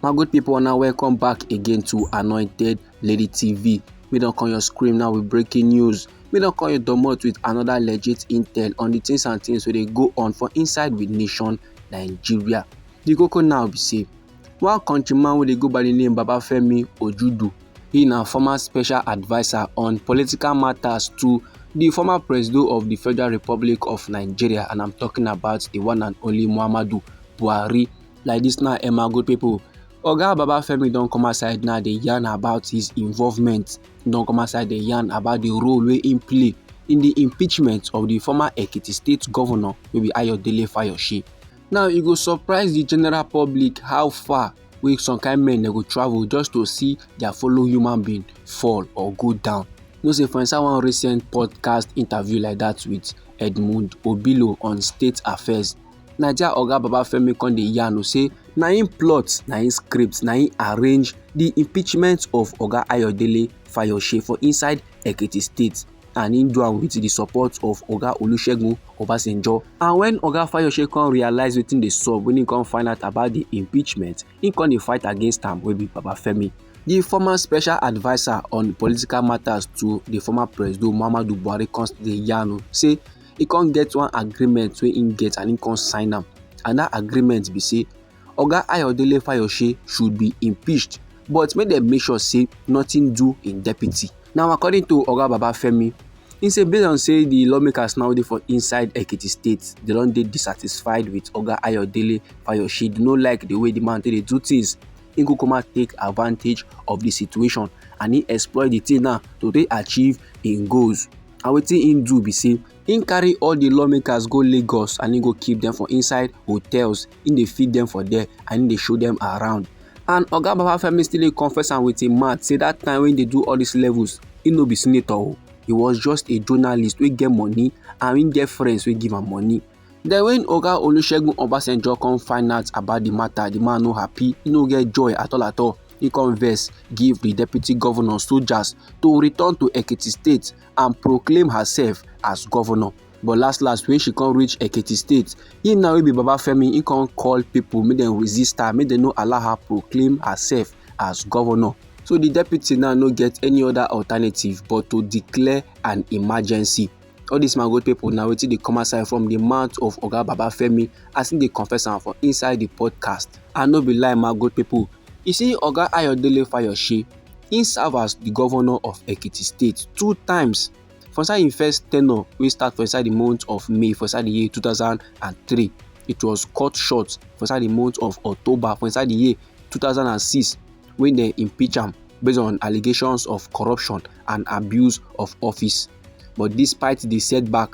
My good people, now welcome back again to Anointed Lady TV. We don't call your scream now with breaking news. We don't call your domot with another legit intel on the things and things where they go on for inside with nation Nigeria. The Koko now be say one countryman where they go by the name Babafemi Ojudu. He na former special advisor on political matters to the former president of the Federal Republic of Nigeria, and I'm talking about the one and only Muhammadu Buhari. Like this now, my good people. Oga Babafemi don come aside now dey yarn about his involvement. Don come aside dey yarn about the role wey im play in the impeachment of the former Ekiti State Governor wey be Ayodele Fayose. Now e go surprise the general public how far wey some kind men dey go travel just to see their fellow human being fall or go down. You know say for inside one recent podcast interview like that with Edmund Obilo on State Affairs, Naija Oga Babafemi come dey yarn say na im plot, na im script, na im arrange the impeachment of Oga Ayodele Fayose for inside Ekiti State, and im do am with the support of Oga Olusegun Obasanjo. And when Oga Fayose come realize wetin dey sup, when he come find out about the impeachment, he come dey fight against am wey be Babafemi. The former special adviser on political matters to the former president Muhammadu Buhari come dey yarn say he can't get one agreement wey im get and he can't sign am, and that agreement be say Oga Ayodele Fayose should be impeached, but make dem make sure say nothing do in deputy. Now according to Oga Babafemi, he say based on say the lawmakers now dey for inside Ekiti State, they don dey dissatisfied with Oga Ayodele Fayose. They no like the way the man dey do things. He go come take advantage of the situation and he exploit the thing now to dey achieve im goals. And wetin im do be say im carry all the lawmakers go Lagos and he go keep them for inside hotels. Im dey feed them for there and im dey show them around. And Oga Babafemi still dey confess am with im mouth say that time when they do all these levels, he no be senator o. He was just a journalist wey get money and im get friends wey give am money. Then when Oga Olusegun Obasanjo come find out about the matter, the man no happy, he no get joy at all. He come vex give the deputy governor soldiers to return to Ekiti State and proclaim herself as governor. But last when she come reach Ekiti State, him now wey be Babafemi, he come call people make dem resist her, make dem no allow her proclaim herself as governor. So the deputy now no get any other alternative but to declare an emergency. All these my good people now wetin dey come aside from the mouth of Oga Babafemi as im dey confess am for inside the podcast. And no be lie, my good people. You see, Oga Ayodele Fayose, he serve as the governor of Ekiti State 2 times. For inside im first tenure, wey start for inside the month of May for inside the year 2003. It was cut short for inside the month of October for inside the year 2006 when they impeach am based on allegations of corruption and abuse of office. But despite the setback,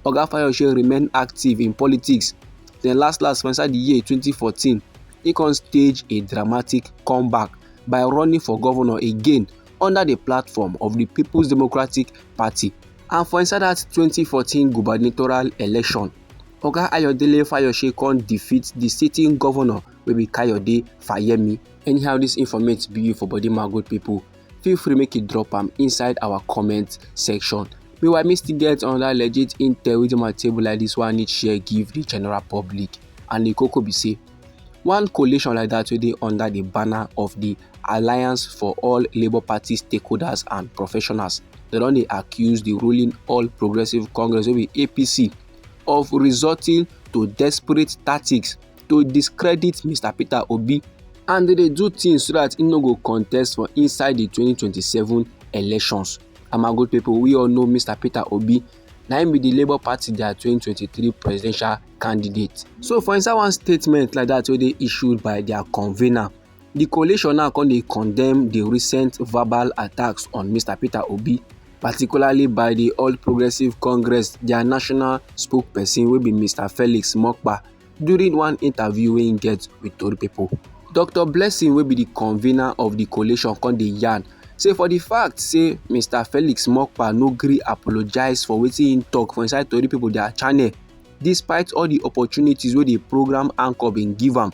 Oga Fayose remained active in politics. Then last for inside the year 2014, he can stage a dramatic comeback by running for governor again under the platform of the People's Democratic Party. And for inside that 2014 gubernatorial election, Oga Ayodele Fayose can defeat the sitting governor wey be Kayode Fayemi. Anyhow this informate be you for body, my good people, feel free make it drop am inside our comment section. Meanwhile, me still get another legit intel with my table like this one need share give the general public. And the Koko be say one coalition like that wey dey under the banner of the Alliance for All Labour Party Stakeholders and Professionals, they don dey accuse the ruling All Progressive Congress wey be APC of resorting to desperate tactics to discredit Mr. Peter Obi, and they dey do things so that he no go contest for inside the 2027 elections. And my good people, we all know Mr. Peter Obi, na him be the Labour Party their 2023 presidential candidate. So for inside one statement like that wey dey issued by their convener, the coalition now come dey condemn the recent verbal attacks on Mr. Peter Obi, particularly by the All Progressive Congress, their national spokesperson wey be Mr. Felix Mokpa, during one interview wey he get with Tori people. Dr. Blessing wey be the convener of the coalition come dey yarn say for the fact say Mr. Felix Mokpa no gree apologize for wetin he talk for inside Tori people their channel, despite all the opportunities wey the program anchor been give am,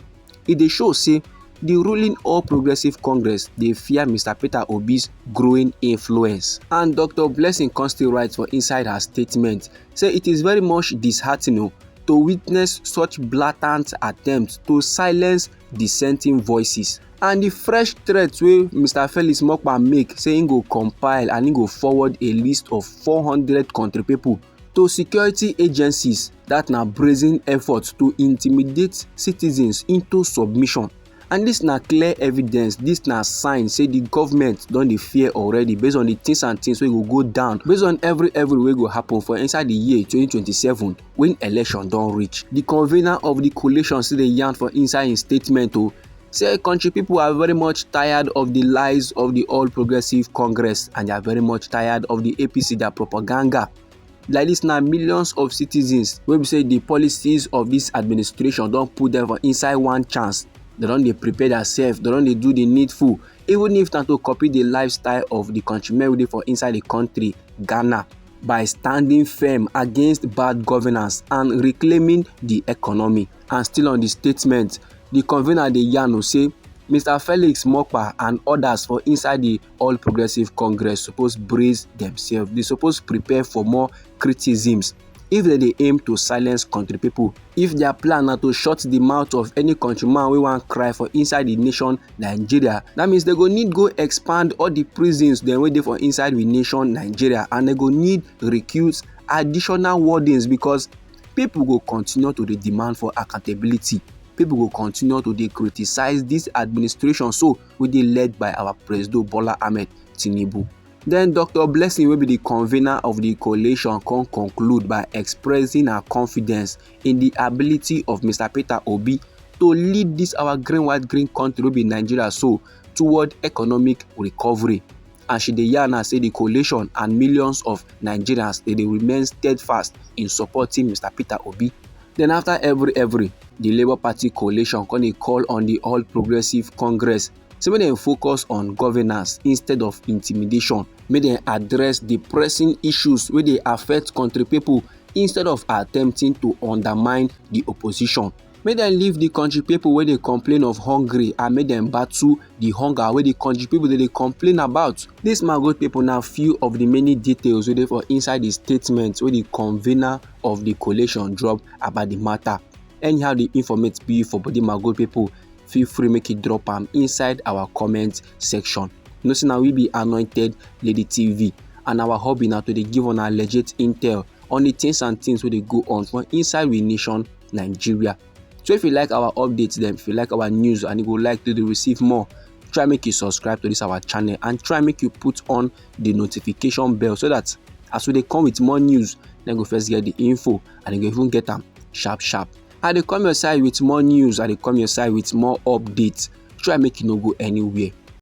e dey show say the ruling All Progressive Congress dey fear Mr. Peter Obi's growing influence. And Dr. Blessing come still write for inside her statement say it is very much disheartening to witness such blatant attempts to silence dissenting voices. And the fresh threat wey Mr. Felix Mokpa make say im go compile and im go forward a list of 400 country pipo to security agencies, dat na brazen effort to intimidate citizens into submission. And dis na clear evidence, dis na sign say the government don dey fear already based on the things and things wey go down, based on every wey go happen for inside the year 2027 when election don reach. The convener of the coalition still dey yarn for inside im statement say country people are very much tired of the lies of the All Progressive Congress and they are very much tired of the APC, their propaganda. Like this now, millions of citizens wey be say the policies of this administration don put them for inside one chance. They don dey prepare themselves, they don dey do the needful, even if na to copy the lifestyle of the countrymen wey dey for inside the country, Ghana, by standing firm against bad governance and reclaiming the economy. And still on the statement, the convener dey yarn say Mr. Felix Mokpa and others for inside the All Progressive Congress suppose brace themselves. They suppose prepare for more criticisms if they aim to silence country people. If their plan na to shut the mouth of any countryman wey wan cry for inside the nation Nigeria, that means they go need go expand all the prisons dem wey dey for inside the nation Nigeria, and they go need recruit additional wardens because people go continue to dey demand for accountability. People go continue to dey criticize this administration so wey dey led by our President Bola Ahmed Tinubu. Then Dr. Blessing wey be the convener of the coalition come conclude by expressing her confidence in the ability of Mr. Peter Obi to lead this our green white green country wey be Nigeria so toward economic recovery. And she dey yarn say the coalition and millions of Nigerians they remain steadfast in supporting Mr. Peter Obi. Then after every the Labour Party coalition come dey call on the All Progressive Congress say make dem focus on governance instead of intimidation. Make dem address the pressing issues wey dey affect country people instead of attempting to undermine the opposition. Make dem leave the country people wey dey complain of hungry and make dem battle the hunger wey the country people dey complain about. This my good people na few of the many details wey dey for inside the statement wey the convener of the coalition drop about the matter. Anyhow the informate be for body my good people, feel free make it drop am inside our comment section. You know say na we be Anointed Lady TV and our hobby na to dey give on our legit intel on the things and things wey dey go on for inside we nation Nigeria. So if you like our updates, then if you like our news and you would like to receive more, try make you subscribe to this our channel and try make you put on the notification bell so that as we dey come with more news, then go first get the info and you go even get them sharp. And they come your side with more news and they come your side with more updates. Try make you no go anywhere.